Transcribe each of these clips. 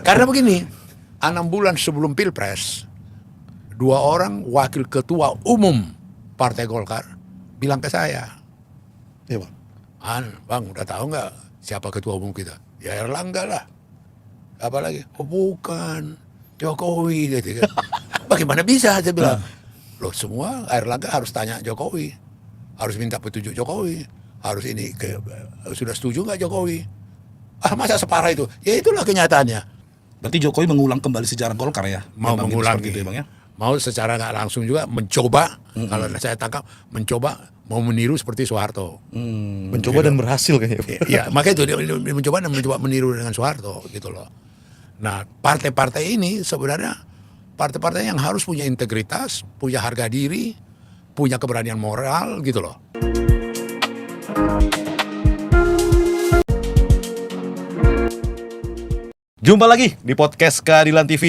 Karena begini, 6 bulan sebelum Pilpres, 2 orang wakil ketua umum Partai Golkar bilang ke saya, Iya bang. Bang, udah tahu nggak siapa ketua umum kita? Ya Erlangga lah. Apalagi? Oh bukan, Jokowi gitu kan. Bagaimana bisa? Saya bilang, loh semua Erlangga harus tanya Jokowi, harus minta petunjuk Jokowi, harus ini sudah setuju nggak Jokowi? Masa separah itu? Ya itulah kenyataannya. Berarti Jokowi mengulang kembali sejarah Golkar ya? Mau Memang mengulangi, gitu ya bang ya? mau secara nggak langsung juga mencoba, kalau saya tangkap mencoba mau meniru seperti Soeharto. Mencoba dan berhasil kayaknya. Ya makanya itu dia mencoba meniru dengan Soeharto gitu loh. Nah partai-partai ini sebenarnya partai-partai yang harus punya integritas, punya harga diri, punya keberanian moral gitu loh. Jumpa lagi di podcast Keadilan TV.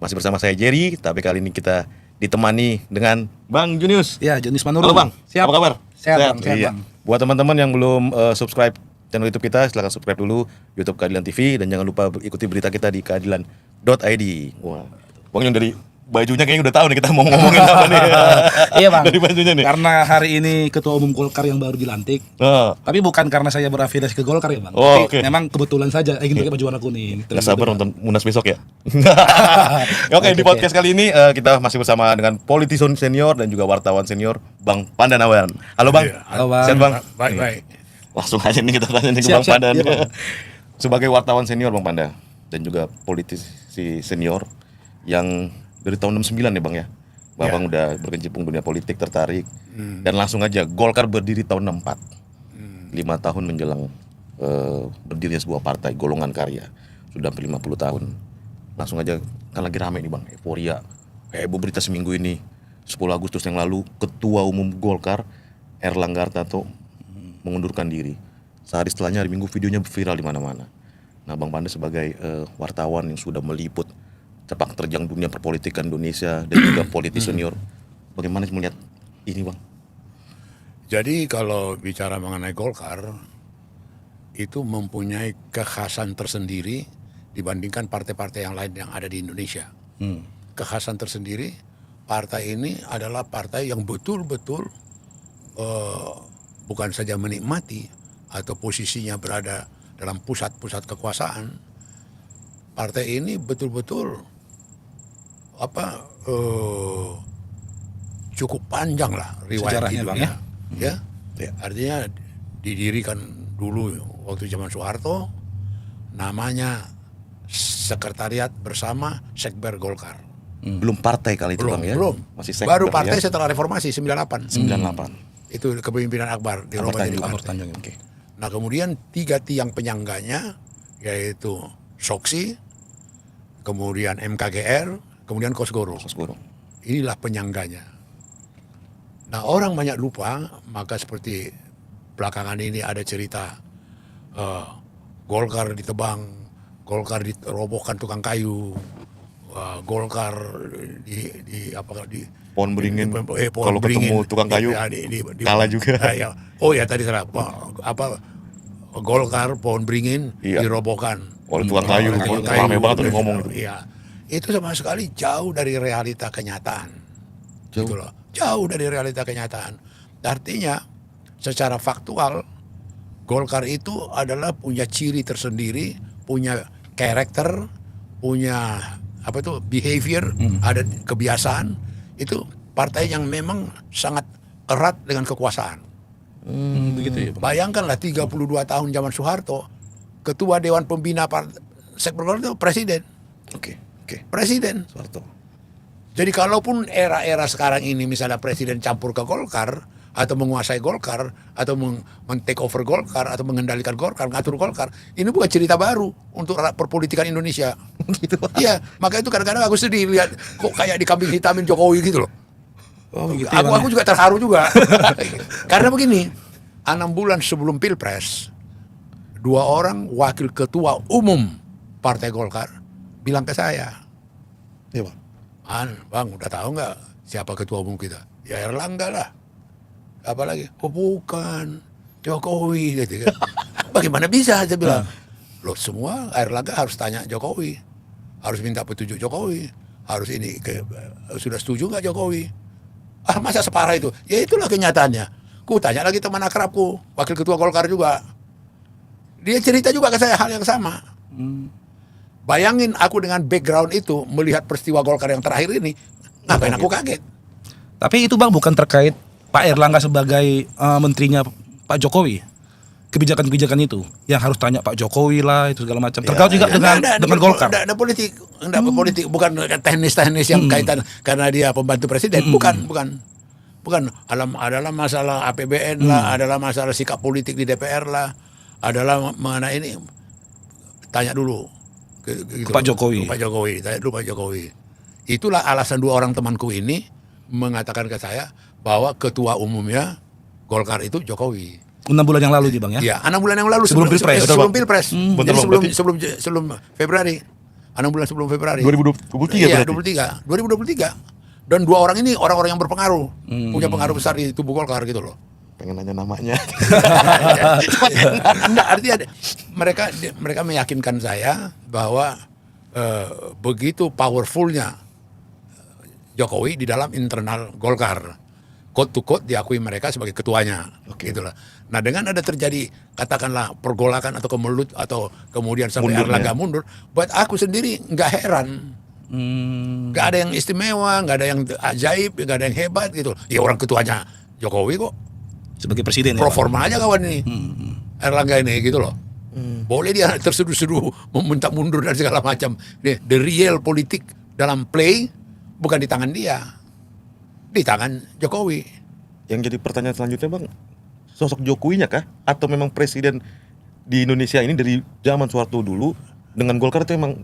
Masih bersama saya Jerry, tapi kali ini kita ditemani dengan Bang Junius. Ya, Junius Manurung. Halo Bang, Siap. apa kabar? Sehat, Bang. Sehat, Iya. Bang. Buat teman-teman yang belum subscribe channel YouTube kita, silahkan subscribe dulu YouTube Keadilan TV dan jangan lupa ikuti berita kita di keadilan.id. Wah, Bang yang dari bajunya kayaknya udah tahu nih kita mau ngomongin apa nih. Iya bang. Dari bajunya nih. Karena hari ini Ketua Umum Golkar yang baru dilantik. Oh. Tapi bukan karena saya berafiliasi ke Golkar ya bang. Oh, Tapi oke. memang kebetulan saja ingin pakai baju warna kuning. Gak sabar nonton Munas besok ya. Oke, di Oke. podcast kali ini kita masih bersama dengan politisi senior dan juga wartawan senior Bang Pandanawan. Halo Bang. Iya. Halo, Bang. Sehat Bang? Baik. Langsung aja nih kita tanya nih ke Siap, Bang siap. Pandan. Iya, Bang. Sebagai wartawan senior Bang Panda dan juga politisi senior yang dari tahun 69 ya Bang ya. Babang udah berkecimpung dunia politik, tertarik. Dan langsung aja Golkar berdiri tahun 64. 5 tahun menjelang berdirinya sebuah partai golongan karya. Sudah hampir 50 tahun. Langsung aja kan lagi rame nih Bang, euforia. Heboh berita seminggu ini. 10 Agustus yang lalu Ketua Umum Golkar Erlangga Hartarto mengundurkan diri. Sehari setelahnya hari Minggu videonya viral di mana-mana. Nah, Bang Panda sebagai wartawan yang sudah meliput sepak terjang dunia perpolitikan Indonesia dan juga politisi senior, bagaimana melihat ini, Bang? Jadi kalau bicara mengenai Golkar itu mempunyai kekhasan tersendiri dibandingkan partai-partai yang lain yang ada di Indonesia. Kekhasan tersendiri, partai ini adalah partai yang betul-betul bukan saja menikmati atau posisinya berada dalam pusat-pusat kekuasaan. Partai ini betul-betul cukup panjang lah riwayat Sejarahnya, Bang, hidupnya. Ya, artinya didirikan dulu waktu zaman Soeharto, namanya Sekretariat Bersama Sekber Golkar. Belum partai kali itu, Bang ya? Belum. Masih sekber, Baru partai ya? setelah reformasi 98. 98. Itu kepemimpinan Akbar di Akbar Roma jadi Tanjung. partai. Tanjung. Oke. Nah kemudian 3 tiang penyangganya yaitu Soksi, kemudian MKGR, kemudian Kosgoro. Kosgoro. Inilah penyangganya. Nah orang banyak lupa, maka seperti belakangan ini ada cerita Golkar ditebang, Golkar dirobohkan tukang kayu, Golkar di Pohon beringin, pohon kalau beringin. ketemu tukang kayu, kalah juga. Ya. Oh ya tadi salah, Golkar pohon beringin Iya. dirobohkan Oleh tukang kayu, rame banget tuh ngomong gitu. Iya. Itu sama sekali jauh dari realita kenyataan. Jauh. Gitu loh. Jauh dari realita kenyataan. Artinya secara faktual Golkar itu adalah punya ciri tersendiri, punya karakter, punya behavior, ada kebiasaan. Itu partai yang memang sangat erat dengan kekuasaan. Begitu ya bang. Bayangkanlah 32 tahun zaman Soeharto, Ketua Dewan Pembina Sekber Golkar itu presiden. Oke. Presiden. Soeharto. Jadi kalaupun era-era sekarang ini misalnya presiden campur ke Golkar atau menguasai Golkar atau men-take over Golkar atau mengendalikan Golkar, ngatur Golkar, ini bukan cerita baru untuk perpolitikan Indonesia. Gitu. Iya, maka itu kadang-kadang aku sedih lihat kok kayak dikambing hitamin Jokowi gitu loh. Oh begitu ya, Aku juga terharu juga. Karena begini, 6 bulan sebelum Pilpres, 2 orang wakil ketua umum Partai Golkar bilang ke saya, Iya, Bang. Bang, udah tahu nggak siapa ketua umum kita? Ya Erlangga lah. Apalagi? Oh bukan, Jokowi gitu kan. Bagaimana bisa? Saya bilang. Loh semua Airlangga harus tanya Jokowi, harus minta petunjuk Jokowi, harus ini sudah setuju nggak Jokowi? Ah masa separah itu? Ya itulah kenyataannya. Ku tanya lagi teman akrabku, wakil ketua Golkar juga, dia cerita juga ke saya hal yang sama. Bayangin aku dengan background itu melihat peristiwa Golkar yang terakhir ini, ngapain aku kaget? Tapi itu Bang bukan terkait Pak Airlangga sebagai menterinya Pak Jokowi. Kebijakan-kebijakan itu yang harus tanya Pak Jokowi lah itu segala macam. Terkait juga dengan Golkar. Ada politik, politik, bukan teknis-teknis yang kaitan karena dia pembantu presiden, bukan. Adalah masalah APBN lah, adalah masalah sikap politik di DPR lah, adalah mengenai ini. Tanya dulu gitu, Pak Jokowi. Pak Jokowi, tanya dulu Pak Jokowi. Itulah alasan dua orang temanku ini mengatakan ke saya bahwa ketua umumnya Golkar itu Jokowi. 6 bulan yang lalu Bang ya. Iya, 6 bulan yang lalu Sebelum Pilpres. Sebelum Pilpres. Betul, Jadi Bang. sebelum Februari. 6 bulan sebelum Februari. 2023 Iya, berarti? 2023. Dan dua orang ini orang-orang yang berpengaruh. Punya pengaruh besar di tubuh Golkar gitu loh. Pengen nanya namanya. Enggak, artinya mereka meyakinkan saya bahwa begitu powerfulnya Jokowi di dalam internal Golkar. Quote to quote diakui mereka sebagai ketuanya, gitulah. Nah dengan ada terjadi katakanlah pergolakan atau kemelut atau kemudian sampai Airlangga mundur, buat aku sendiri nggak heran, nggak ada yang istimewa, nggak ada yang ajaib, nggak ada yang hebat gitu. Ya orang ketuanya Jokowi kok, Sebagai presiden pro ya. Bang? forma aja kawan ini, Airlangga ini gitu loh. Boleh dia terseduh-seduh meminta mundur dan segala macam. The real politik dalam play bukan di tangan dia, di tangan Jokowi. Yang jadi pertanyaan selanjutnya Bang, sosok Jokowinya kah? Atau memang presiden di Indonesia ini dari zaman Soeharto dulu dengan Golkar itu emang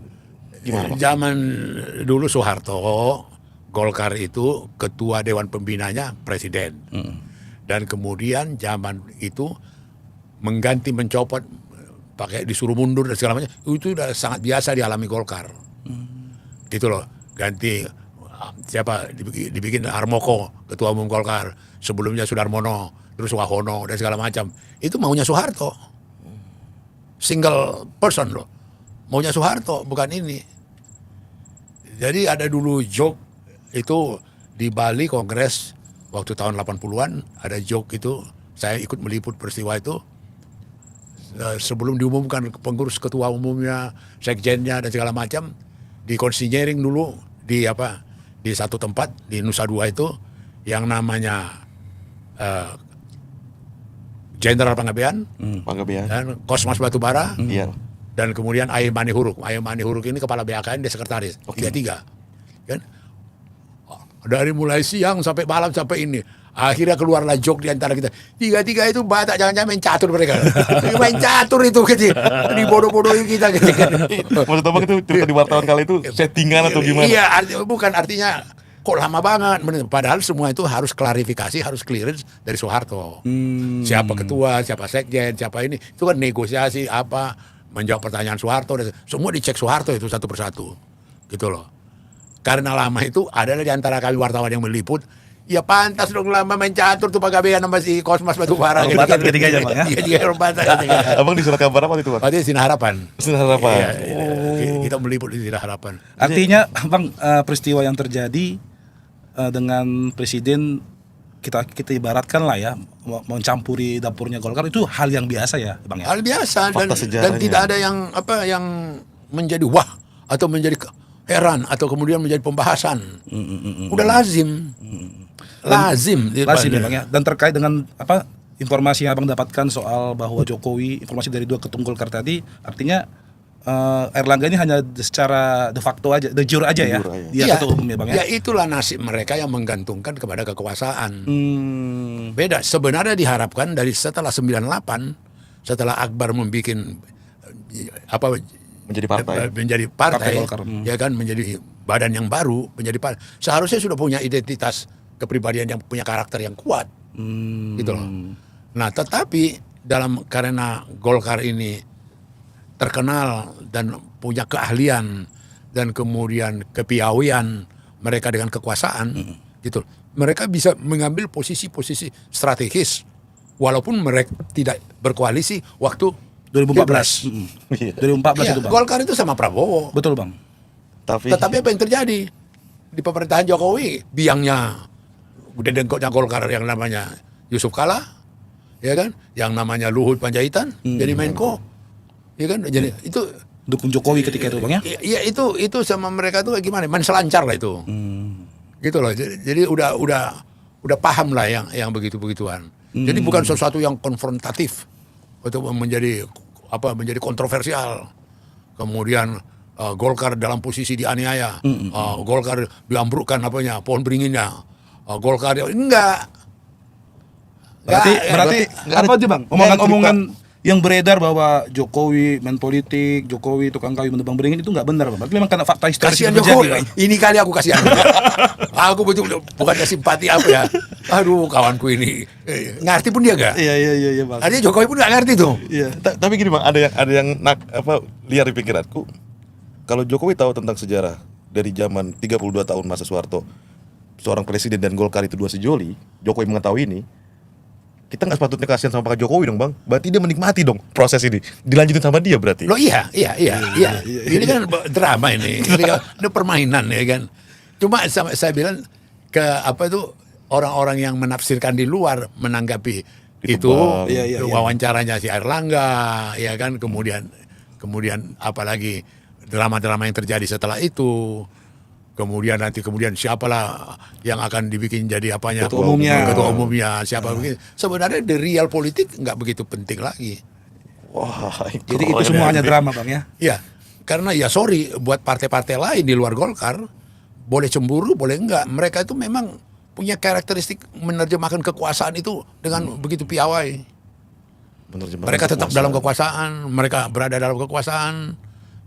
gimana Bang? Zaman dulu Soeharto, Golkar itu ketua Dewan Pembinanya presiden. Dan kemudian zaman itu mengganti mencopot, pakai disuruh mundur dan segala macam, itu udah sangat biasa dialami Golkar. Gitu loh, ganti siapa dibikin Harmoko ketua umum Golkar, sebelumnya Sudarmono, terus Wahono dan segala macam. Itu maunya Soeharto, single person loh, maunya Soeharto bukan ini. Jadi ada dulu joke itu di Bali Kongres waktu tahun 80-an, ada joke itu, saya ikut meliput peristiwa itu. Sebelum diumumkan pengurus ketua umumnya, sekjennya dan segala macam, di konsinyering dulu di satu tempat di Nusa Dua itu yang namanya Jenderal Panggabean dan Kosmas Batubara dan kemudian Ayem Mani Huruk. Ayem Mani Huruk ini kepala BAKN, dia sekretaris. Tiga-tiga kan, dari mulai siang sampai malam sampai ini. Akhirnya keluarlah joke di antara kita. Tiga-tiga itu Batak, jangan-jangan main catur mereka. Main catur itu kecil. Dibodoh-bodohin kita gitu. Maksud Abang itu cerita di wartawan kali itu settingan atau gimana? Iya, artinya kok lama banget. Padahal semua itu harus klarifikasi, harus clearance dari Soeharto. Siapa ketua, siapa sekjen, siapa ini. Itu kan negosiasi apa, menjawab pertanyaan Soeharto. Semua dicek Soeharto itu satu persatu. Gitu loh. Karena lama itu adalah di antara kami wartawan yang meliput. Ya pantas dong lama main catur tuh Pak Gabean sama si Kosmas Batubara. Batak ketiganya Bang ya. Iya, Batak ketiganya. Abang di surat kabar apa itu Bang? Waktu itu Sinar Harapan. Sinar Harapan. Iya, kita meliput di Sinar Harapan. Artinya Bang peristiwa yang terjadi dengan presiden kita ibaratkan lah ya mencampuri dapurnya Golkar itu hal yang biasa ya Bang ya. Hal biasa dan tidak ada yang menjadi wah atau menjadi heran atau kemudian menjadi pembahasan. Udah lazim. Lazim ya Bang ya. Dan terkait dengan informasi yang Abang dapatkan soal bahwa Jokowi, informasi dari dua ketum Golkar tadi, artinya Airlangga ini hanya secara de facto aja, de jure aja ya. Dia ketua umum ya Bang ya. Ya itulah nasib mereka yang menggantungkan kepada kekuasaan. Beda. Sebenarnya diharapkan dari setelah 98, setelah Akbar membuat menjadi partai ya kan, menjadi badan yang baru, menjadi partai. Seharusnya sudah punya identitas kepribadian yang punya karakter yang kuat. Gitu loh. Nah, tetapi karena Golkar ini terkenal dan punya keahlian dan kemudian kepiawaian mereka dengan kekuasaan, gitu. Mereka bisa mengambil posisi-posisi strategis walaupun mereka tidak berkoalisi waktu 2014. Iya. 2014 Iya, itu Bang. Golkar itu sama Prabowo. Betul Bang. Tetapi apa yang terjadi di pemerintahan Jokowi? Biangnya udah dengkotnya Golkar yang namanya Yusuf Kala, ya kan? Yang namanya Luhut Panjaitan jadi Menko, ya kan? Jadi itu Dukung Jokowi ketika itu Bang ya. ya itu sama mereka tuh gimana? Main selancar lah itu. Gitu loh. Jadi udah paham lah yang begitu-begituan. Jadi bukan sesuatu yang konfrontatif atau menjadi kontroversial. Kemudian Golkar dalam posisi dianiaya, Golkar diambrukkan pohon beringinnya, Golkar enggak. Berarti apa aja Bang? Omongan-omongan yang beredar bahwa Jokowi main politik, Jokowi tukang kayu menebang beringin itu nggak benar Bang. Berarti memang karena fakta historis Kasihan yang terjadi, Jokowi. Bang. Ini kali aku kasihan. Aku betul bukannya simpati apa ya. Aduh kawanku ini ngerti pun dia gak? Iya Bang. Artinya Jokowi pun gak ngerti tuh. Iya. Tapi gini Bang, ada yang liar di pikiranku. Kalau Jokowi tahu tentang sejarah dari zaman 32 tahun masa Soeharto, seorang presiden dan Golkar itu dua sejoli, Jokowi mengetahui ini, kita nggak sepatutnya kasihan sama Pak Jokowi dong Bang. Berarti dia menikmati dong proses ini. Dilanjutin sama dia berarti. Loh iya. Ini kan drama ini. Ini kan permainan ya kan. Cuma saya bilang ke orang-orang yang menafsirkan di luar menanggapi itu wawancaranya si Airlangga, ya kan, kemudian apalagi drama-drama yang terjadi setelah itu. Kemudian siapalah yang akan dibikin jadi ketua umumnya siapa begini. Sebenarnya the real politik nggak begitu penting lagi. Wah, Jadi itu semua hanya drama Bang ya. Ya, karena sorry buat partai-partai lain di luar Golkar boleh cemburu, boleh enggak. Mereka itu memang punya karakteristik menerjemahkan kekuasaan itu dengan begitu piawai. Mereka tetap dalam kekuasaan, mereka berada dalam kekuasaan,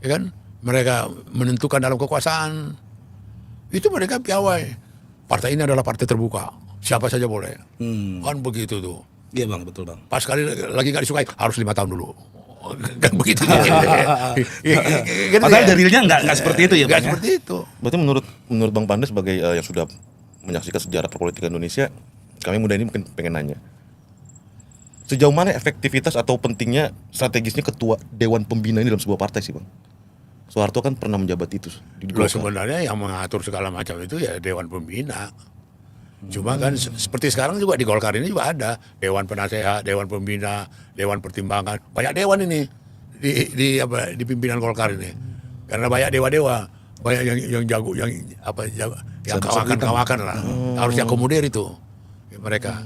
ya kan? Mereka menentukan dalam kekuasaan. Itu mereka piawai. Partai ini adalah partai terbuka, siapa saja boleh. Kan begitu tuh. Iya Bang, betul Bang. Pas sekali lagi nggak disukai harus 5 tahun dulu. Kan begitu. Padahal dalilnya nggak seperti itu ya Bang. Nggak seperti itu. Berarti menurut Bang Panda sebagai yang sudah menyaksikan sejarah perpolitikan Indonesia, kami muda ini mungkin pengen nanya, sejauh mana efektivitas atau pentingnya strategisnya ketua Dewan Pembina ini dalam sebuah partai sih Bang? Soeharto kan pernah menjabat itu di Loh, Golkar. sebenarnya yang mengatur segala macam itu ya Dewan Pembina. Cuma kan seperti sekarang juga di Golkar ini juga ada Dewan Penasehat, Dewan Pembina, Dewan Pertimbangan. Banyak dewan ini di pimpinan Golkar ini. Karena banyak dewa-dewa, banyak yang jago, yang kawakan-kawakan lah. Harus diakomodir itu mereka.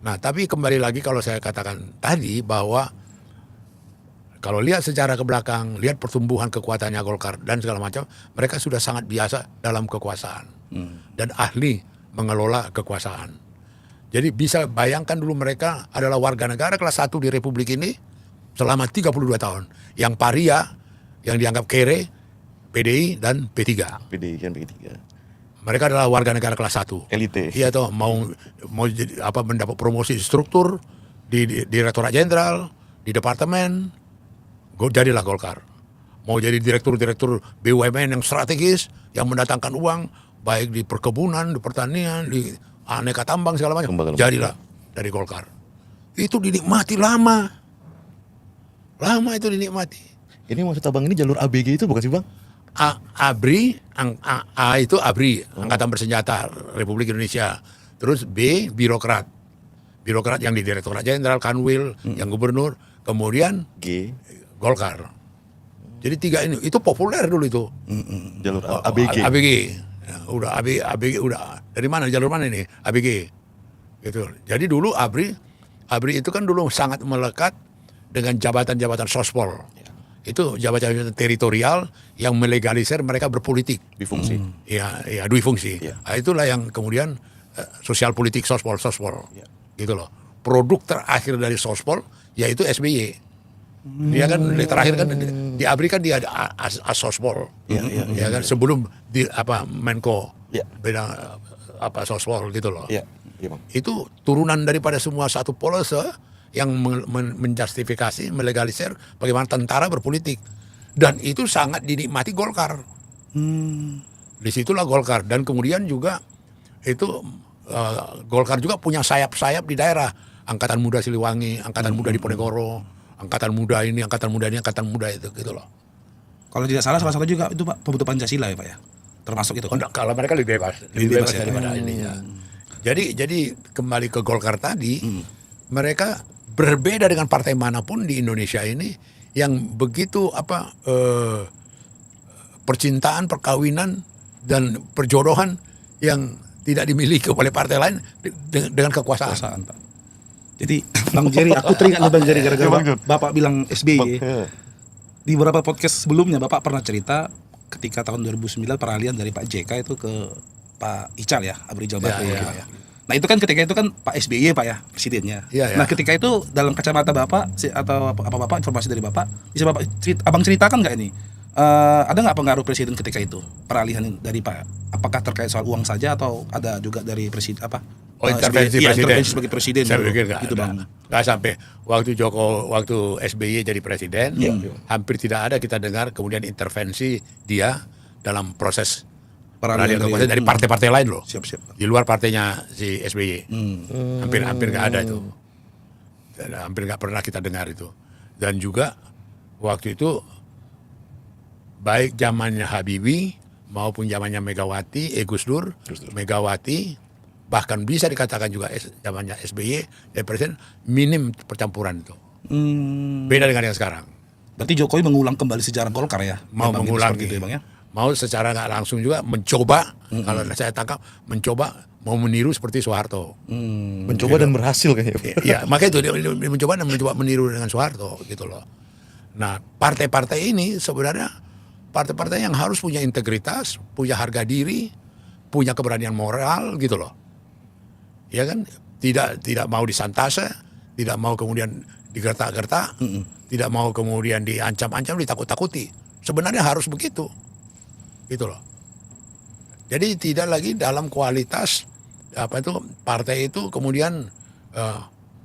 Nah, tapi kembali lagi kalau saya katakan tadi bahwa kalau lihat sejarah ke belakang, lihat pertumbuhan kekuatannya Golkar dan segala macam, mereka sudah sangat biasa dalam kekuasaan dan ahli mengelola kekuasaan. Jadi bisa bayangkan dulu mereka adalah warga negara kelas 1 di Republik ini selama 32 tahun. Yang paria, yang dianggap kere, PDI dan P3. PDI kan P3. Mereka adalah warga negara kelas 1. Elite. Iya toh, mau mendapat promosi struktur di Direktorat Jenderal, di departemen. Jadilah Golkar. Mau jadi direktur-direktur BUMN yang strategis, yang mendatangkan uang, baik di perkebunan, di pertanian, di aneka tambang segala macam. Jadilah dari Golkar. Itu dinikmati lama itu dinikmati. Ini maksud abang ini jalur ABG itu bukan sih Bang? ABRI, A itu ABRI, Angkatan Bersenjata Republik Indonesia. Terus B, birokrat yang di Direktorat Jenderal, Kanwil, yang gubernur. Kemudian G, Golkar. Jadi 3 ini itu populer dulu itu. jalur ABG. ABG. Ya, udah ABG udah. Dari mana jalur mana ini? ABG. Gitu. Jadi dulu ABRI itu kan dulu sangat melekat dengan jabatan-jabatan sospol. Itu jabatan-jabatan teritorial yang melegalisir mereka berpolitik. Difungsi. Iya, dui fungsi. Nah, itulah yang kemudian sosial politik sospol. Gitu loh. Produk terakhir dari sospol yaitu SBY. Dia kan terakhir kan di ABRI kan dia ada Asospol. Ya kan sebelum di Menko. Beda Sospol gitu loh. Bang. Itu turunan daripada semua satu polose yang menjustifikasi, melegalisir bagaimana tentara berpolitik. Dan itu sangat dinikmati Golkar. Disitulah Golkar. Dan kemudian juga itu Golkar juga punya sayap-sayap di daerah. Angkatan Muda Siliwangi, Angkatan Muda di Ponegoro, angkatan muda ini, angkatan muda ini, angkatan muda itu gitu loh. Kalau tidak salah satu juga itu Pak pemuda Pancasila ya Pak ya. Termasuk itu Oh, kan. kalau mereka lebih bebas, Lebih bebas ya? daripada ininya. Jadi kembali ke Golkar tadi, mereka berbeda dengan partai manapun di Indonesia ini yang begitu percintaan, perkawinan dan perjodohan yang tidak dimiliki oleh partai lain dengan kekuasaan. Kekuasaan Pak. Jadi Bang Jerry, aku teringat nih Bang Jerry gara-gara Bang Jun. Bapak bilang SBY. Bang, Di beberapa podcast sebelumnya Bapak pernah cerita ketika tahun 2009 peralihan dari Pak JK itu ke Pak Ical ya, Abu Rizal Bakri Ya, ya. Pak ya. Nah itu kan ketika itu kan Pak SBY Pak ya presidennya. Ya, ya. Nah ketika itu dalam kacamata Bapak atau apa Bapak informasi dari Bapak bisa Bapak Abang ceritakan nggak ini? Ada nggak pengaruh presiden ketika itu peralihan dari Pak? Apakah terkait soal uang saja atau ada juga dari presiden apa? Intervensi SBY, iya, presiden. intervensi sebagai presiden. Saya dulu. pikir Gitu Bang. nggak sampai waktu SBY jadi presiden, hampir tidak ada kita dengar kemudian intervensi dia dalam proses peralihan kekuasaan dari partai-partai lain loh. Siap-siap. Di luar partainya si SBY. Hampir nggak ada itu. Dan hampir nggak pernah kita dengar itu. Dan juga waktu itu baik zamannya Habibie maupun zamannya Megawati, Gus Dur, Megawati, bahkan bisa dikatakan juga zamannya SBY dari presiden minim percampuran itu. Beda dengan yang sekarang. Berarti Jokowi mengulang kembali sejarah Golkar ya? Mau Ya, Bang, mengulangi. seperti itu ya, Bang ya? Mau secara nggak langsung juga mencoba, kalau saya tangkap mencoba mau meniru seperti Soeharto. mencoba dan berhasil kayaknya. Ya, makanya itu dia mencoba meniru dengan Soeharto gitu loh. Nah, partai-partai ini sebenarnya partai-partai yang harus punya integritas, punya harga diri, punya keberanian moral gitu loh. Ya kan, tidak mau disantasa, tidak mau kemudian digertak-gertak, tidak mau kemudian diancam-ancam, ditakut-takuti. Sebenarnya harus begitu. Gitu loh. Jadi tidak lagi dalam kualitas partai itu kemudian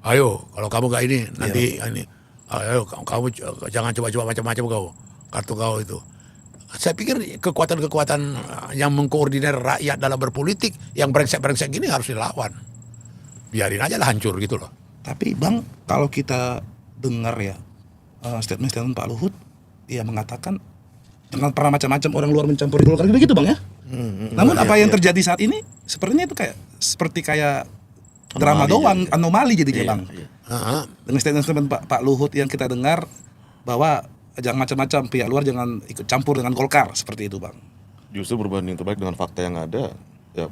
ayo kalau kamu gak ini nanti ini ayo kamu jangan coba-coba macam-macam kartu kau itu. Saya pikir kekuatan-kekuatan yang mengkoordinir rakyat dalam berpolitik yang brengsek-brengsek gini harus dilawan. Biarin aja lah hancur gitu loh. Tapi Bang, kalau kita dengar ya statement-statement Pak Luhut, dia mengatakan jangan pernah macam-macam orang luar mencampuri Golkar gitu Bang ya. Namun apa yang terjadi saat ini sepertinya itu seperti drama doang, anomali jadinya Bang. Dengan statement Pak Luhut yang kita dengar bahwa jangan macam-macam, pihak luar jangan ikut campur dengan Golkar seperti itu Bang. Justru berbanding terbalik dengan fakta yang ada, ya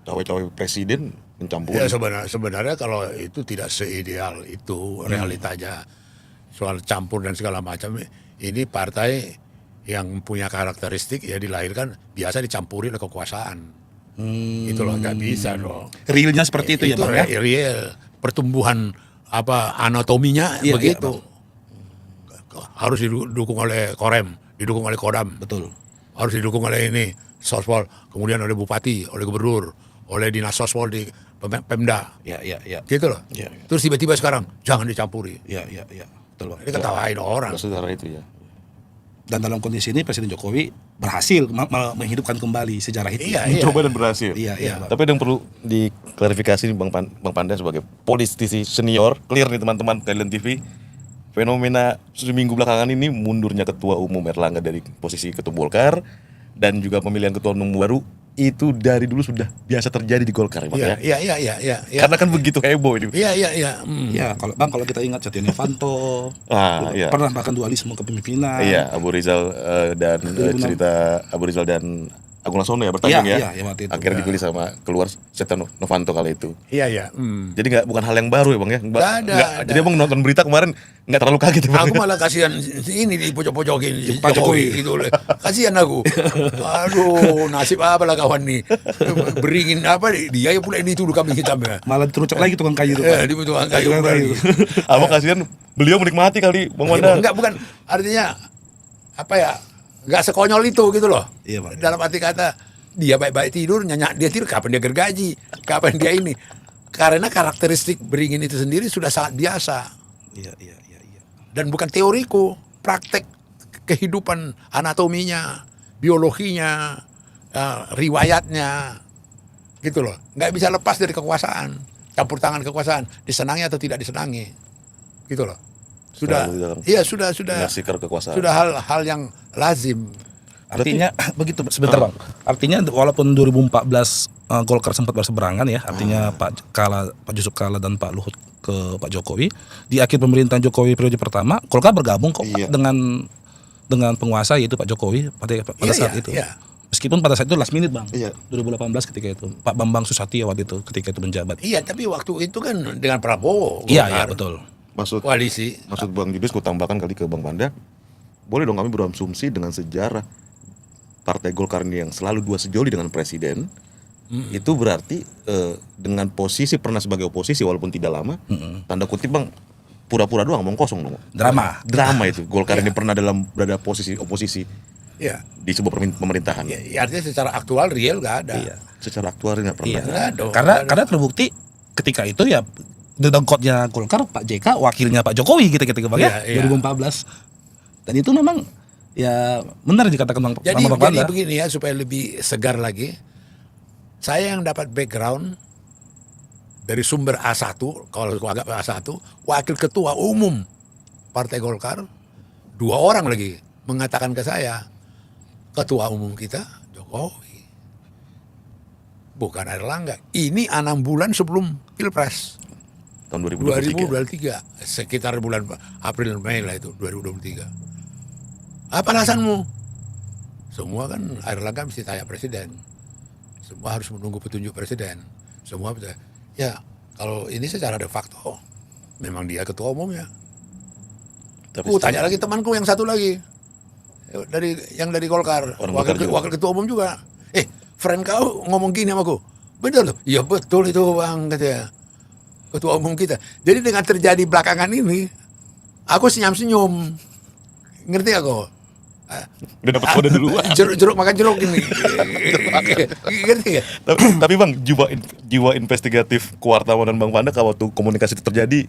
cawe-cawe presiden mencampuri. Ya sebenarnya kalau itu tidak seideal itu realitanya soal campur dan segala macam. Ini partai yang punya karakteristik ya dilahirkan biasa dicampuri oleh kekuasaan. Itu loh nggak bisa dong. Realnya seperti itu ya Bang ya. Real pertumbuhan anatominya Iya, begitu. iya, Harus didukung oleh Korem, didukung oleh Kodam. Betul. Harus didukung oleh ini Sospol, kemudian oleh bupati, oleh gubernur, oleh dinas Sospol di Pemda. Ya. Gitu loh. Ya. Terus tiba-tiba sekarang jangan dicampuri. Ya. Betul Bang. Ini ketawain orang. Secara itu ya. Dan dalam kondisi ini Presiden Jokowi berhasil menghidupkan kembali sejarah itu. Iya. Mencoba dan berhasil. Iya, Bang. Tapi ada yang perlu diklarifikasi nih Bang Panda sebagai politisi senior, clear nih teman-teman Thailand TV. Fenomena seminggu belakangan ini mundurnya Ketua Umum Erlangga dari posisi Ketua Golkar dan juga pemilihan Ketua Umum baru itu dari dulu sudah biasa terjadi di Golkar ya, Bang, ya. Iya. Karena kan begitu heboh ini. Iya. Ya, kalau kita ingat Setia Novanto, Iya. pernah bahkan dualisme kepemimpinan. Iya, Abu Rizal dan cerita Abu Rizal dan Agung Laksono ya bertanding Iya, waktu itu. Akhirnya dipilih sama keluar Setia Novanto kali itu. Iya. Jadi bukan hal yang baru ya Bang ya. Nggak ada. Jadi Abang nonton berita kemarin nggak terlalu kaget ya Bang. Aku malah kasihan ini di pojok-pojokin Pak Jokowi. gitu. Kasihan aku. Aduh, nasib apa lah kawan nih. Beringin apa dia yang pula ini dituduh kambing hitam ya. Malah terucap lagi tukang kayu itu, Pak. Dibutuhkan kayu. Tukang kayu. Abang kasihan beliau menikmati kali Bang Wanda. Enggak, bukan. Artinya apa ya? Enggak sekonyol itu gitu loh. Iya, Bang. Dalam arti kata dia baik-baik tidur, nyenyak dia tidur, kapan dia gergaji, kapan dia ini. Karena karakteristik beringin itu sendiri sudah sangat biasa. Iya. Dan bukan teoriku, praktek kehidupan anatominya, biologinya, riwayatnya, gitu loh. Nggak bisa lepas dari kekuasaan, campur tangan kekuasaan, disenangi atau tidak disenangi, gitu loh. sudah, selalu dalam iya sudah menyaksikan kekuasaan. sudah hal yang lazim. Artinya begitu sebentar Bang. Artinya walaupun 2014 Golkar sempat berseberangan ya, artinya Pak Yusuf Kala dan Pak Luhut ke Pak Jokowi, di akhir pemerintahan Jokowi periode pertama Golkar bergabung kok Iya. dengan penguasa yaitu Pak Jokowi pada saat itu. Iya. Meskipun pada saat itu last minute Bang. Iya. 2018 ketika itu Pak Bambang Susatyo waktu itu ketika itu menjabat. Iya, tapi waktu itu kan dengan Prabowo. Iya, iya Golkar, betul. Maksud koalisi. Bang Yudis, ku tambahkan kali ke Bang Panda, boleh dong kami berasumsi dengan sejarah Partai Golkar ini yang selalu dua sejoli dengan presiden, itu berarti dengan posisi pernah sebagai oposisi walaupun tidak lama, tanda kutip Bang, pura-pura doang, omong kosong dong. Drama itu. Golkar ini pernah berada posisi oposisi Iya. di sebuah pemerintahan. Ya, artinya secara aktual real nggak ada. Iya. Secara aktual nggak pernah. Iya. Nggak ada. Karena terbukti ketika itu ya dedengkotnya Golkar Pak JK wakilnya Pak Jokowi gitu Bang ya, Iya, iya. 2014. Dan itu memang ya benar dikatakan Bang Jadi Panda. begini ya, supaya lebih segar lagi. Saya yang dapat background dari sumber A1, kalau agak A1, wakil ketua umum Partai Golkar, 2 orang lagi mengatakan ke saya, ketua umum kita Jokowi, bukan Airlangga. Ini 6 bulan sebelum Pilpres Tahun 2023. 2023, sekitar bulan April Mei lah itu 2023. Apa alasanmu? Semua kan Airlangga mesti tanya presiden. Semua harus menunggu petunjuk presiden. Semua bisa. Ya, kalau ini secara de facto memang dia ketua umumnya. Tapi Tanya lagi temanku yang satu lagi. Dari Golkar, Orang Golkar juga. wakil ketua umum juga. Friend kau ngomong gini sama aku. Benar loh. Iya betul itu Bang, katanya. Ketua umum kita. Jadi dengan terjadi belakangan ini, aku senyum-senyum. Ngerti aku? udah dapat kode duluan. Jeruk makan jeruk ini. Ngerti gak? tapi Bang, jiwa investigatif kewartawanan Bang Panda kalau waktu komunikasi itu terjadi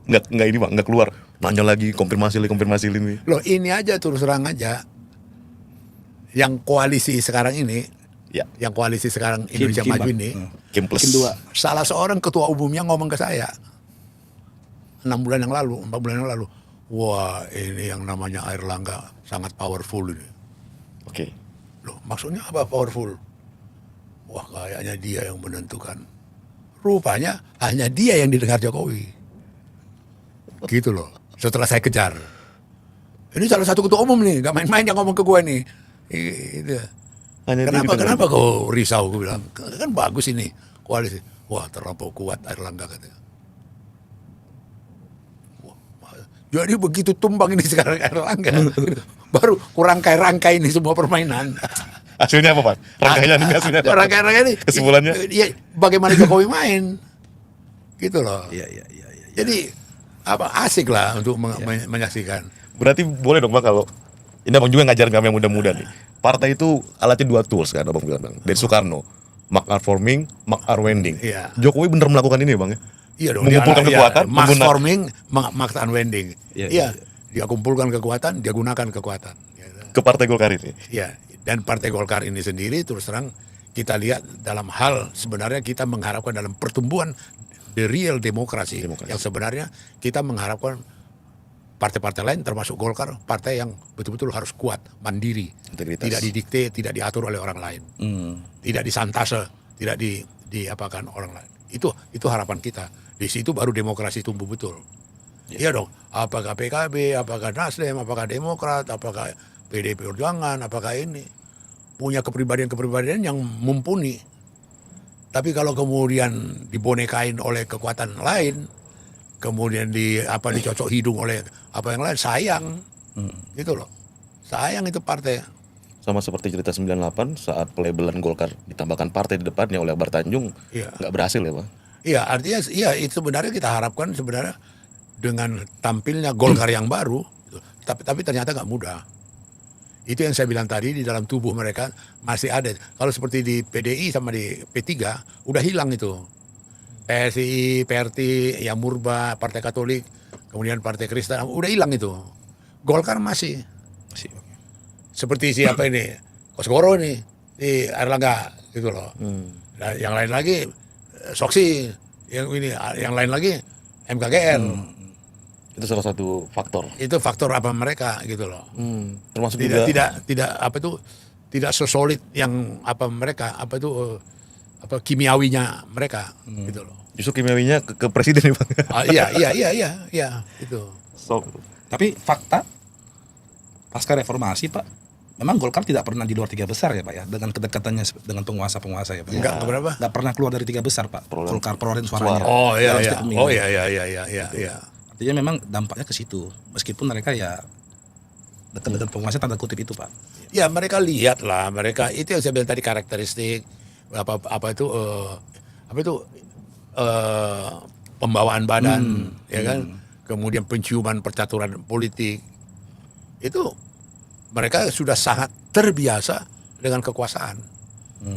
nggak ini Bang, nggak keluar nanya lagi konfirmasi ini. Loh ini aja terus terang aja. Yang koalisi sekarang ini, Ya, yang koalisi sekarang Indonesia Kim, Maju Bang. ini, Kim plus. salah seorang ketua umumnya ngomong ke saya 4 bulan yang lalu, wah ini yang namanya Airlangga sangat powerful ini. Oke. Loh maksudnya apa powerful? Wah kayaknya dia yang menentukan. Rupanya hanya dia yang didengar Jokowi. Gitu loh. Setelah saya kejar, ini salah satu ketua umum nih, gak main-main yang ngomong ke gue nih. Gitu. Hanya dia didengar. Kenapa kau risau? Gue bilang kan bagus ini koalisi. Wah terlampau kuat Airlangga katanya. Jadi begitu tumbang ini sekarang Airlangga, baru kurang rangkai ini semua permainan. Hasilnya apa Pak? Rangkaian ini hasilnya apa? Rangkai ini. Kesimpulannya? Iya, bagaimana Jokowi main, gitu loh. Iya. Jadi asik lah untuk menyaksikan. Berarti boleh dong Bang kalau ini Abang juga ngajarin kami yang muda-muda nih. Partai itu alatnya 2 tools kan Abang bilang Bang. Dari Soekarno, Mark R. Forming, Mark R. Wending. Iya. Jokowi bener melakukan ini ya Bang ya? Iya dong. Mengumpulkan kekuatan, Max menggunakan- forming, max unwinding. Iya, Iya. Dia kumpulkan kekuatan, dia gunakan kekuatan. Gitu. ke Partai Golkar ini. Ya, dan Partai Golkar ini sendiri terus terang kita lihat dalam hal sebenarnya kita mengharapkan dalam pertumbuhan the real demokrasi. Yang sebenarnya kita mengharapkan partai-partai lain termasuk Golkar, partai yang betul-betul harus kuat, mandiri, Integritas. tidak didikte, tidak diatur oleh orang lain, tidak disantase, tidak diapakan orang lain. Itu harapan kita. Di situ baru demokrasi tumbuh betul. Iya dong. Apakah PKB, apakah Nasdem, apakah Demokrat, apakah PDI Perjuangan, apakah ini punya kepribadian-kepribadian yang mumpuni. Tapi kalau kemudian dibonekain oleh kekuatan lain, kemudian dicocok hidung oleh apa yang lain, sayang. Gitu loh. Sayang itu partai. Sama seperti cerita 98 saat pelabelan Golkar ditambahkan partai di depannya oleh Akbar Tanjung, Iya. nggak berhasil ya Bang? Iya, artinya itu sebenarnya kita harapkan sebenarnya dengan tampilnya Golkar yang baru, tapi ternyata nggak mudah. Itu yang saya bilang tadi, di dalam tubuh mereka masih ada. Kalau seperti di PDI sama di P3 udah hilang itu. PSI, PRT, ya Murba, Partai Katolik, kemudian Partai Kristen udah hilang itu. Golkar masih. Seperti siapa ini? Kosgoro nih, di Airlangga gitu loh. Nah, yang lain lagi Soksi, yang lain lagi MKGR. Itu salah satu faktor. Itu faktor apa mereka gitu loh. Termasuk Tidak juga tidak apa itu tidak sesolid yang apa mereka apa itu apa kimiawinya mereka gitu loh. justru kimiawinya ke presiden ya Bang. Iya itu. So, Tapi fakta pasca reformasi Pak, memang Golkar tidak pernah di luar 3 besar ya Pak ya, dengan kedekatannya dengan penguasa-penguasa ya Pak. Enggak berapa? Nggak pernah keluar dari 3 besar Pak. Golkar perolehan suaranya. Oh iya dalam iya. setiap pemilu. Oh iya. Artinya memang dampaknya ke situ. Meskipun mereka ya dekat dengan penguasa tanda kutip itu Pak. Ya mereka lihat lah, mereka itu yang saya bilang tadi karakteristik apa itu pembawaan badan, ya kan, kemudian penciuman percaturan politik itu mereka sudah sangat terbiasa dengan kekuasaan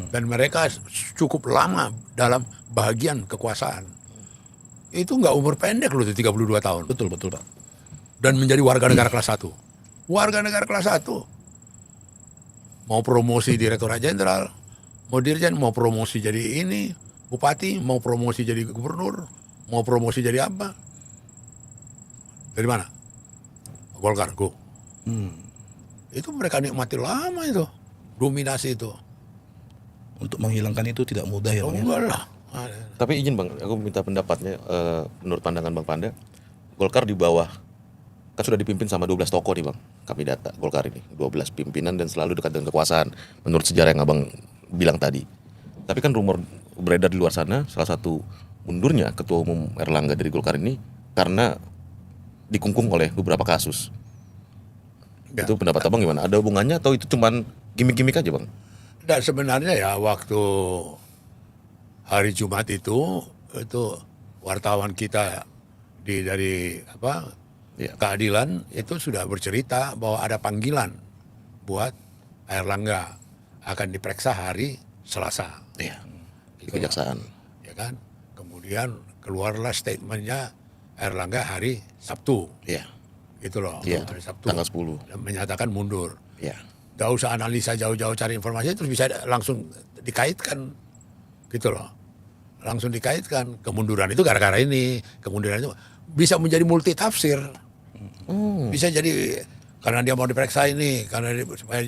dan mereka cukup lama dalam bagian kekuasaan. Itu nggak umur pendek loh, 32 tahun. Betul Pak. Dan menjadi warga negara kelas 1. Warga negara kelas 1. Mau promosi direktur jenderal, mau dirjen, mau promosi jadi ini, bupati, mau promosi jadi gubernur, mau promosi jadi apa? Dari mana? Golkar, go. Itu mereka nikmati lama itu, dominasi itu. Untuk menghilangkan itu tidak mudah ya Bang ya. Enggak lah. tapi izin Bang, aku minta pendapatnya menurut pandangan Bang Panda, Golkar di bawah kan sudah dipimpin sama 12 tokoh nih Bang. Kami data Golkar ini 12 pimpinan dan selalu dekat dengan kekuasaan menurut sejarah yang Abang bilang tadi. Tapi kan rumor beredar di luar sana salah satu mundurnya Ketua Umum Erlangga dari Golkar ini karena dikungkung oleh beberapa kasus. Ya. Itu pendapat Abang gimana? Ada hubungannya atau itu cuman gimmick-gimmick aja Bang? Dan sebenarnya ya waktu hari Jumat itu wartawan kita dari apa keadilan itu sudah bercerita bahwa ada panggilan buat Airlangga akan diperiksa hari Selasa. Iya. Di kejaksaan. Ya kan? Kemudian keluarlah statementnya Airlangga hari Sabtu. Iya. Gitu loh. Iya. Hari Sabtu. Tanggal 10. Dan menyatakan mundur. Iya. Gak usah analisa jauh-jauh cari informasi terus bisa langsung dikaitkan gitu loh, langsung dikaitkan kemunduran itu gara-gara ini, kemunduran itu bisa menjadi multi tafsir, bisa jadi karena dia mau diperiksa ini, karena supaya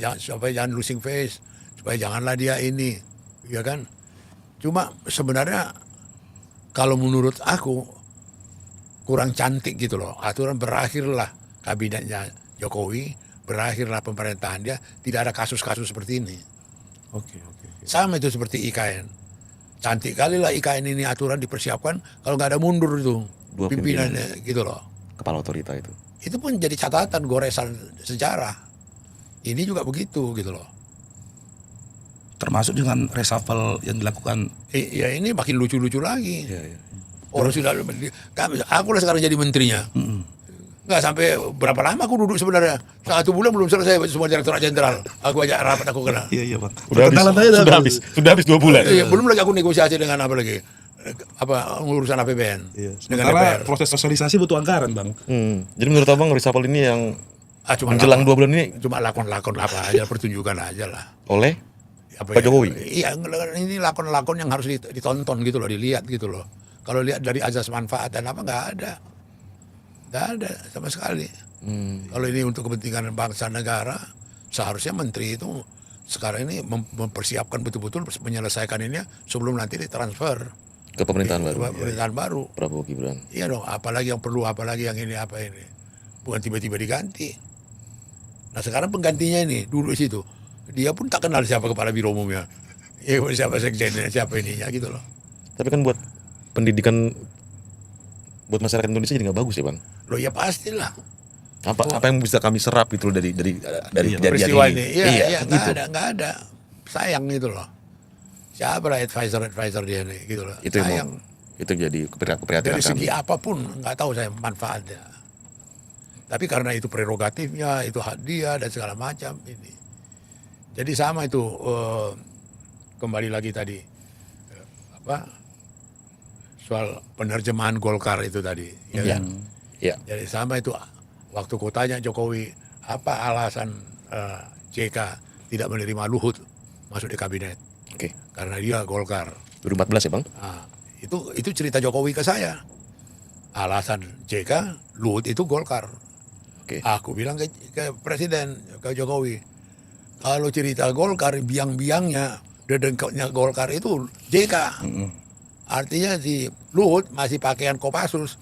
jangan losing face, supaya janganlah dia ini, ya kan? Cuma sebenarnya kalau menurut aku kurang cantik gitu loh, aturan berakhirlah kabinetnya Jokowi. Berakhirlah pemerintahan dia, tidak ada kasus-kasus seperti ini. Oke. Sama itu seperti IKN. Cantik kali lah IKN ini aturan dipersiapkan, kalau nggak ada mundur itu Dua pimpinannya gitu loh. Kepala otorita itu. Itu pun jadi catatan goresan sejarah. Ini juga begitu gitu loh. Termasuk dengan reshuffle yang dilakukan. Ya ini makin lucu-lucu lagi. Iya. Orang sudah, aku lah sekarang jadi menterinya. Nggak sampai berapa lama aku duduk sebenarnya. 1 bulan belum selesai semua direktur jenderal. Aku ajak rapat aku kena. Iya Bang. Sudah habis 2 bulan. Iya, belum lagi aku negosiasi dengan apa lagi? Apa urusan APBN. Iya. Dengan Sementara DPR. proses sosialisasi butuh anggaran Bang. Jadi menurut Abang reshuffle ini yang Cuma menjelang 2 bulan ini cuma lakon-lakon apa aja, pertunjukan aja lah. oleh Apa Pak Jokowi? Iya, ini lakon-lakon yang harus ditonton gitu loh, dilihat gitu loh. Kalau lihat dari azas manfaat dan apa nggak ada sama sekali. Kalau ini untuk kepentingan bangsa negara, seharusnya menteri itu sekarang ini mempersiapkan betul-betul menyelesaikan ini sebelum nanti ditransfer ke pemerintahan baru. Pemerintahan baru. Prabowo Gibran. Iya dong, apalagi yang perlu, apalagi yang ini, apa ini. Bukan tiba-tiba diganti. Nah sekarang penggantinya ini, dulu di situ. Dia pun tak kenal siapa kepala biro umumnya. Ya, siapa sekjennya, siapa ininya gitu loh. Tapi kan buat pendidikan buat masyarakat Indonesia jadi nggak bagus ya Bang. Loh ya pastilah. Apa yang bisa kami serap itu dari kejadian Peristiwa ini? ini. Iya, gitu. nggak ada. Sayang gitu loh. Siapa lah advisor dia nih gitu loh. Itu yang Sayang. itu jadi keprihatinan Dari segi kami. apapun nggak tahu saya manfaatnya. Tapi karena itu prerogatifnya, itu hak dia dan segala macam ini. Jadi sama itu kembali lagi tadi soal penerjemahan Golkar itu tadi, ya kan? Iya. Jadi sama itu waktu kotanya Jokowi apa alasan JK tidak menerima Luhut masuk di kabinet? Oke. Karena dia Golkar. 2014 ya Bang? Nah, itu cerita Jokowi ke saya. alasan JK, Luhut itu Golkar. Oke. Aku bilang ke Presiden, ke Jokowi, kalau cerita Golkar, biang-biangnya, dedengkotnya Golkar itu JK. Artinya si Luhut masih pakaian Kopassus,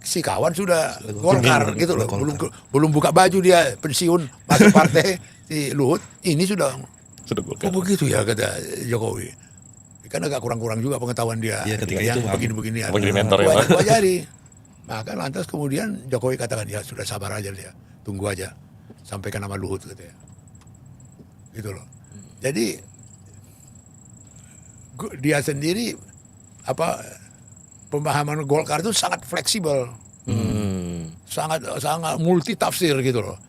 si kawan sudah Golkar gitu loh. Belum buka baju dia pensiun masuk partai si Luhut, ini sudah Golkar. oh begitu ya kata Jokowi. Kan agak kurang-kurang juga pengetahuan dia. Iya, ketika yang itu, Bang. begini-begini. Apa jadi mentor ya, Pak? Gua ajari. Maka lantas kemudian Jokowi katakan, ya sudah sabar aja dia, tunggu aja, sampaikan nama Luhut katanya. Gitu loh. Jadi dia sendiri pemahaman Golkar itu sangat fleksibel, sangat multi tafsir gitu loh.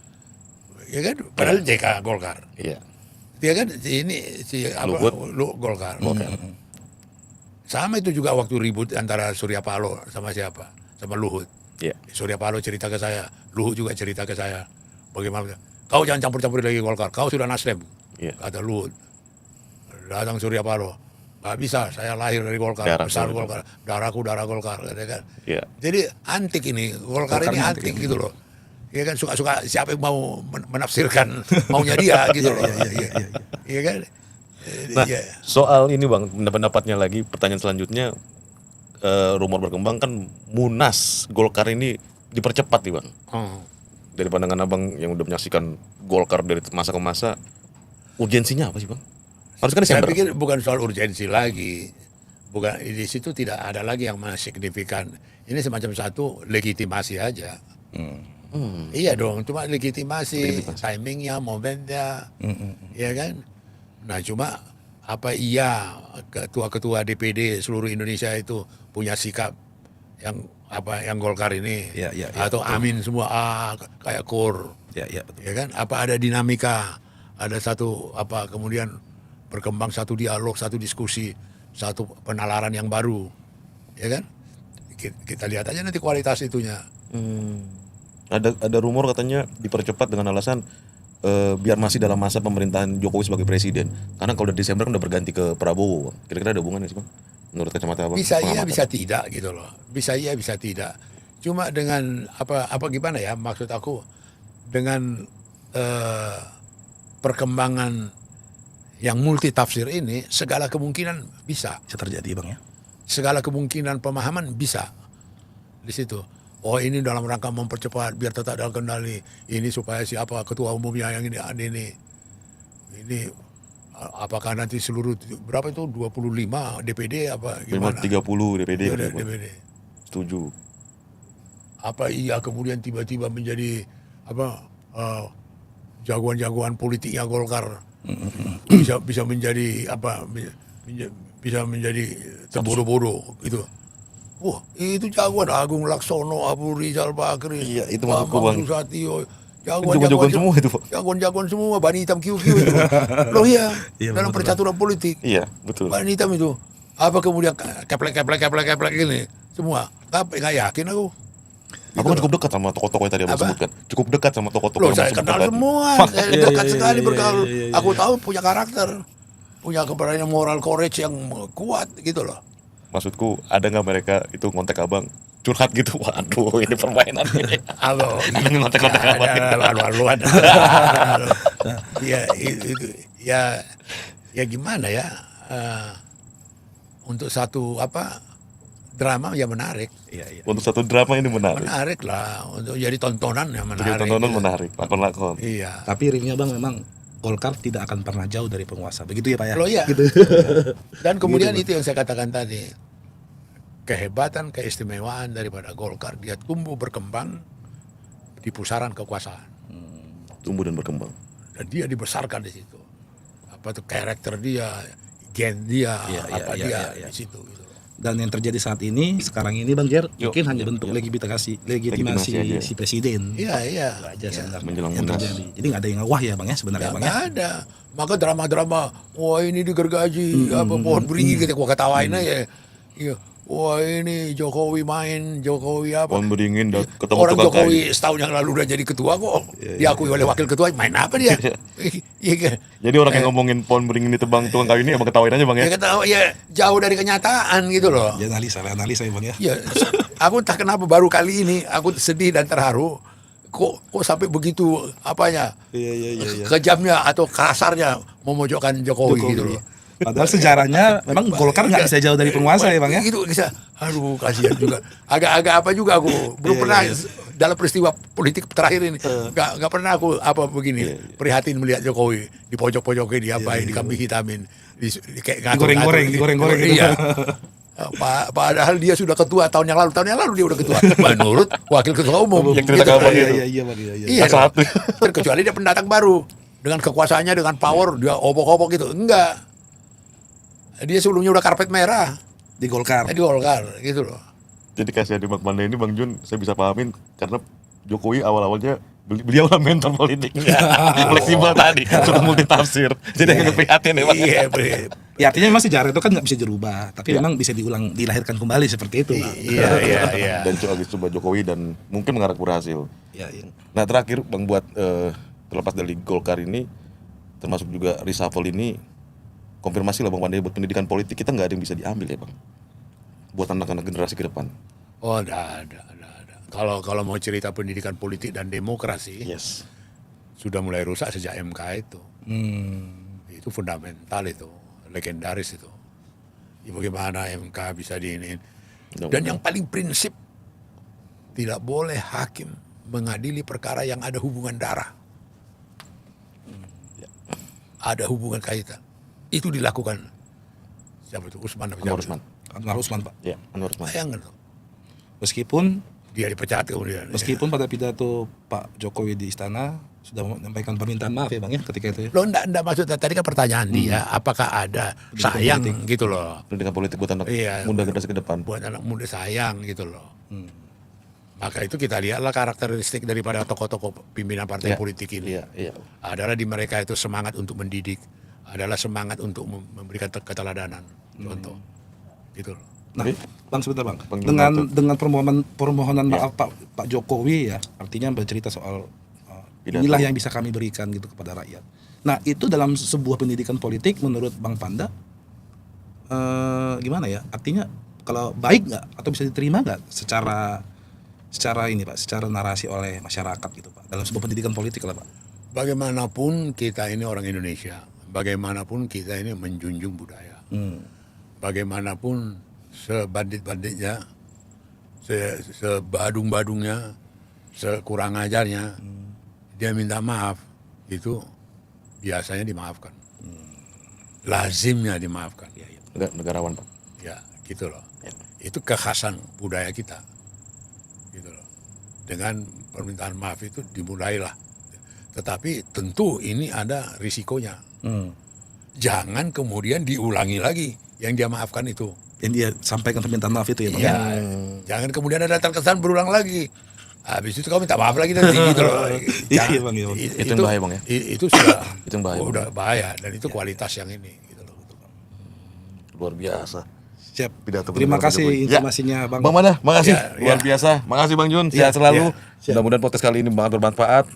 Ya kan, padahal JK Golkar. Iya. Dia kan si Golkar. Sama itu juga waktu ribut antara Surya Paloh sama siapa? Sama Luhut. Iya. Surya Paloh cerita ke saya, Luhut juga cerita ke saya. Bagaimana? Kau jangan campur-campur lagi Golkar. Kau sudah Nasdem. Iya. Kata Luhut. Datang Surya Paloh. Gak bisa, saya lahir dari Golkar, besar Golkar. Darahku darah Golkar. Kan? Iya. Jadi antik ini. Golkar ini antik gitu loh. Ya kan, suka-suka siapa yang mau menafsirkan maunya dia gitu loh. Iya kan? Nah, soal ini Bang, pendapatnya lagi, pertanyaan selanjutnya, rumor berkembang kan Munas Golkar ini dipercepat nih Bang. Dari pandangan Abang yang udah menyaksikan Golkar dari masa ke masa, urgensinya apa sih Bang? Harus kan Saya Desember. pikir bukan soal urgensi lagi. Bukan, di situ tidak ada lagi yang signifikan. Ini semacam satu legitimasi aja. Iya dong, cuma legitimasi. Timingnya, momennya, ya kan. Nah cuma apa iya ketua-ketua DPD seluruh Indonesia itu punya sikap yang Golkar ini, atau amin semua kayak KUR, ya kan? Apa ada dinamika, ada satu kemudian berkembang satu dialog, satu diskusi, satu penalaran yang baru, ya kan? Kita lihat aja nanti kualitas itunya. Ada rumor katanya dipercepat dengan alasan biar masih dalam masa pemerintahan Jokowi sebagai presiden. Karena kalau udah Desember kan udah berganti ke Prabowo. Kira-kira ada hubungannya sih Bang? Menurut kacamata Abang? Bisa iya, bisa tidak gitu loh. Bisa iya, bisa tidak. Cuma dengan apa gimana ya, maksud aku dengan perkembangan yang multi tafsir ini, segala kemungkinan bisa terjadi Bang ya. Segala kemungkinan pemahaman bisa di situ. Oh ini dalam rangka mempercepat biar tetap dalam kendali. Ini supaya siapa ketua umumnya yang ini apakah nanti seluruh berapa itu 25 DPD apa gimana? 30 DPD. DPD. Setuju. Apa iya kemudian tiba-tiba menjadi jagoan-jagoan politiknya Golkar bisa menjadi bisa menjadi terbodoh-bodoh gitu. Wah, itu jagoan Agung Laksono, Abu Rizal Bakri, iya, itu maksudku Bang. Susatyo, jagoan semua itu, Pak. Jagoan semua, Bani Hitam QQ itu. Loh iya, dalam percaturan politik. Iya, betul. Bani Hitam itu. Apa kemudian keplek gini semua. Nggak yakin aku. Aku kan cukup dekat sama tokoh-tokoh yang tadi Abang sebutkan. Cukup dekat sama tokoh-tokoh Loh, yang saya Abang kenal sebutkan tadi. semua. Saya dekat sekali bergaul. Aku tahu punya karakter. Punya keberanian moral courage yang kuat gitu loh. Maksudku, ada nggak mereka itu ngontek Abang curhat gitu? Waduh, ini permainan ini. Halo, ngontek Abang. Lalu-laluan. Ya itu ya gimana ya? Untuk satu drama ya menarik. Iya. Untuk satu drama ini menarik. Menarik lah, untuk jadi tontonan ya menarik. Jadi tontonan menarik, lakon-lakon. Iya. Tapi ringnya Bang memang Golkar tidak akan pernah jauh dari penguasa. Begitu ya Pak ya? Loh iya. Gitu. Dan kemudian itu yang saya katakan tadi. Kehebatan, keistimewaan daripada Golkar, dia tumbuh berkembang di pusaran kekuasaan. Tumbuh dan berkembang. Dan dia dibesarkan di situ. Apa itu karakter dia, gen dia, di situ gitu. Dan yang terjadi saat ini, sekarang ini Bang Jer, mungkin hanya bentuk legitimasi si presiden. Iya. Aja sebenarnya menjelang yang munas. terjadi. Jadi nggak ada yang ngawah ya Bang ya sebenarnya Bang ya. Nggak ada. Maka drama-drama, wah ini digergaji, pohon beringin gitu, gua ketawain aja. Iya. wah ini Jokowi main, Jokowi apa? Pohon beringin ketemu Orang tukang Jokowi kayu. setahun yang lalu udah jadi ketua kok, diakui oleh wakil ketua, main apa dia? Iya kan? Jadi orang yang ngomongin pohon beringin ditebang tukang kayu ini emang ketawain aja bang ya. Ya kata, ya jauh dari kenyataan gitu loh. Ya analisa ya bang ya. Ya, aku entah kenapa baru kali ini aku sedih dan terharu. Kok sampai begitu apanya? Iya. Kejamnya atau kasarnya memojokkan Jokowi gitu loh. Padahal sejarahnya memang Golkar nggak bisa jauh dari penguasa ya bang ya. Itu bisa. Aduh kasihan juga. Agak apa juga aku. Belum pernah dalam peristiwa politik terakhir ini. Nggak pernah aku apa begini. Prihatin melihat Jokowi di pojok-pojoknya diapain, dikambing hitamin, kayak Digoreng-goreng gitu. Iya. Padahal dia sudah ketua tahun yang lalu dia udah ketua menurut wakil ketua umum. Yang cerita kapan itu? Iya bang. Iya Satu. Terkecuali dia pendatang baru dengan kekuasaannya, dengan power, dia obok-obok gitu. Enggak. Dia sebelumnya udah karpet merah Di Golkar. di Golkar gitu loh. Jadi kasihan di Bang Panda ini Bang Jun, saya bisa pahamin karena Jokowi awalnya beliau lah mentor politik. Fleksibel tadi, sudah multi tafsir. Jadi agak prihatin ya Bang. Iya, Ya artinya memang sejarah itu kan nggak bisa dirubah, tapi memang bisa dilahirkan kembali seperti itu bang. iya. Dan coba Jokowi dan mungkin mengarah berhasil. Iya. Nah terakhir Bang buat terlepas dari Golkar ini, termasuk juga reshuffle ini, konfirmasi lah Bang Pandai buat pendidikan politik kita nggak ada yang bisa diambil ya Bang, buat anak-anak generasi ke depan. Oh, ada. Kalau mau cerita pendidikan politik dan demokrasi, Yes. sudah mulai rusak sejak MK itu. Itu fundamental itu, legendaris itu. Ya, bagaimana MK bisa diinin? Dan yang paling prinsip, tidak boleh hakim mengadili perkara yang ada hubungan darah. Ada hubungan kaitan. Itu dilakukan. Siapa itu? Usman. Anwar Usman. Anwar Usman pak. Ya, Anwar Usman. Bayangkan tuh. Meskipun Dia dipecat kemudian. pada pidato Pak Jokowi di istana sudah menyampaikan permintaan maaf ya bang ya ketika itu ya. Lo enggak maksud tadi kan pertanyaan dia, apakah ada sayang gitu loh. Pendidikan politik buat anak muda generasi ke depan. Buat anak muda sayang gitu loh. Maka itu kita lihatlah karakteristik daripada tokoh-tokoh pimpinan partai politik ini. Iya. Adalah di mereka itu semangat untuk mendidik, adalah semangat untuk memberikan keteladanan. Contoh. Gitu loh. Nah, bang sebentar bang. Bang Dengan permohonan maaf Pak Jokowi ya, artinya bercerita soal inilah yang bisa kami berikan gitu kepada rakyat. Nah itu dalam sebuah pendidikan politik menurut Bang Panda gimana ya? Artinya kalau baik nggak atau bisa diterima nggak secara ini pak, secara narasi oleh masyarakat gitu pak dalam sebuah pendidikan politik lah pak. Bagaimanapun kita ini orang Indonesia, bagaimanapun kita ini menjunjung budaya, bagaimanapun sebandit-banditnya, sebadung-badungnya, sekurang ajarnya, dia minta maaf, itu biasanya dimaafkan, lazimnya dimaafkan. Negarawan Pak. Ya, gitu loh. Itu kekhasan budaya kita, gitu loh. Dengan permintaan maaf itu dimulailah. Tetapi tentu ini ada risikonya. Jangan kemudian diulangi lagi yang dia maafkan itu. Yang dia sampaikan permintaan maaf itu ya bang. Ya, jangan kemudian ada terkesan berulang lagi. Habis itu kamu minta maaf lagi nanti gitu loh. Iya bang. Itu yang bahaya bang ya. Itu sudah Itu yang bahaya, Bang. udah bahaya dan itu kualitas yang ini. Gitu loh. Luar biasa. Siap. Pidato Terima benar-benar kasih Jokowi. informasinya bang. Bang Mana, makasih. Ya, Luar biasa. Makasih Bang Jun. Sehat selalu. Siap. Mudah-mudahan podcast kali ini sangat bermanfaat.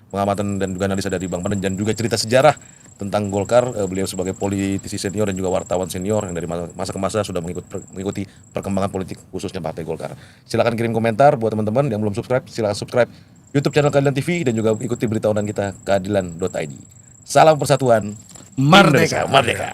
Pengamatan dan juga analisa dari Bang Mana dan juga cerita sejarah tentang Golkar. Beliau sebagai politisi senior dan juga wartawan senior yang dari masa ke masa sudah mengikuti perkembangan politik khususnya Partai Golkar. Silakan kirim komentar buat teman-teman yang belum subscribe. Silakan subscribe YouTube channel Keadilan TV dan juga ikuti berita online kita keadilan.id. Salam persatuan, Merdeka. Indonesia, merdeka.